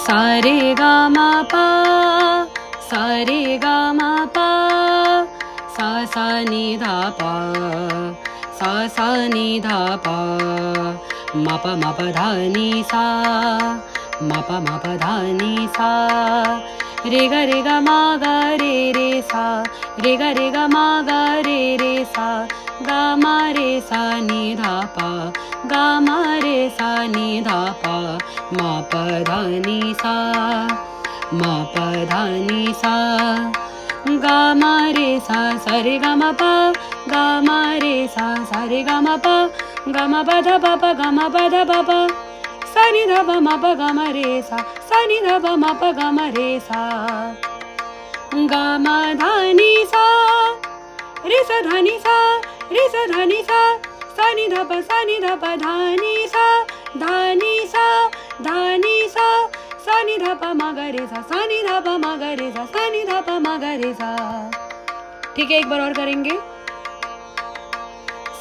सा रे गा मा पा, सा रे गा मा पा, सा सा नि धा पा, सा सा नि धा पा, मा प धा नि सा, मा प धा नि सा, रे गा मा गा रे सा, रे गा मा गा रे सा, गा मा रे सा नि धा पा, गा मा रे सा नि धा पा, मा प धा नि सा, मा प धा नि सा, गा मा रे सा सा रे गा मा पा, गा मा रे सा सा रे गा मा पा, गा मा प धा पा पा, गा मा प धा पा पा, सा नि धा पा मा पा गा मा रे सा, सा नि धा पा मा पा गा मा रे सा, गा मा धा नि सा, रे सा धा नि सा, रे सा धा नि सा, सा नि धा पा धा नि सा, धा नि सा, धा नि सा, सा नि धा पा मा गा रे सा, सा नि धा पा मा गा रे सा, सा नि धा पा मा गा रे सा। ठीक है, एक बार और करेंगे।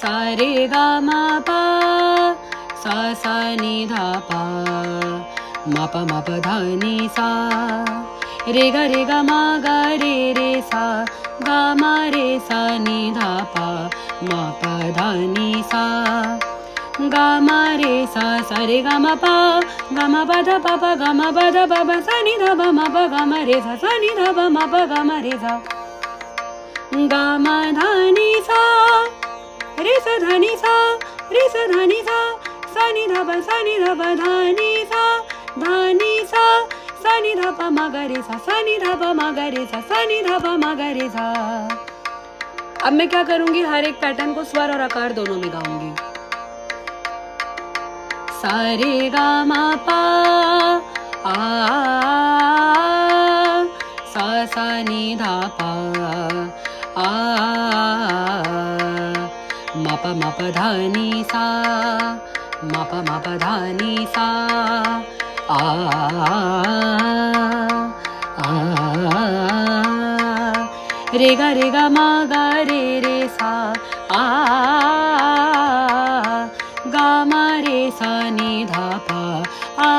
सा रे गा मा पा, सा सा नि धा पा, मा प धा नि सा, रे गा मा गा रे सा, गा मा रे सा नि धा पा, मा प धा नि सा, गा मा रे सा सा रे गा मा पा, गा मा प धा पा पा, गा मा प धा पा पा, सा नि धा पा मा पा गा मा रे सा, सा नि धा पा मा पा गा मा रे सा, गा मा धा नि सा, रे सा धा नि सा, रे सा धा नि सा, सा नि धा पा धा नि सा, धा नि सा, सा नि धा पा मा गा रे सा, सा नि धा पा मा गा रे सा, सा नि धा पा मा गा रे सा। अब मैं क्या करूंगी, हर एक पैटर्न को स्वर और आकार दोनों में गाऊंगी। सा रे गा मा पा, आ सा सा नि धा पा, आ मा प धा नि सा, मा प धा नि सा, आ रे गा मा गा रे सा, आ गा मा रे सा नि धा पा, आ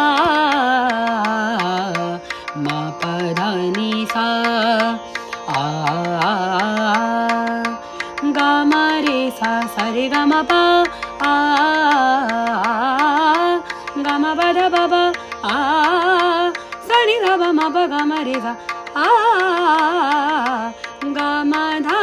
मा प धा नि सा, आ गा मा रे सा सा रे गा मा पा, आ गा मा पा धा पा पा, आ सा नि धा पा मा पा गा मा रे सा, आ गा मा धा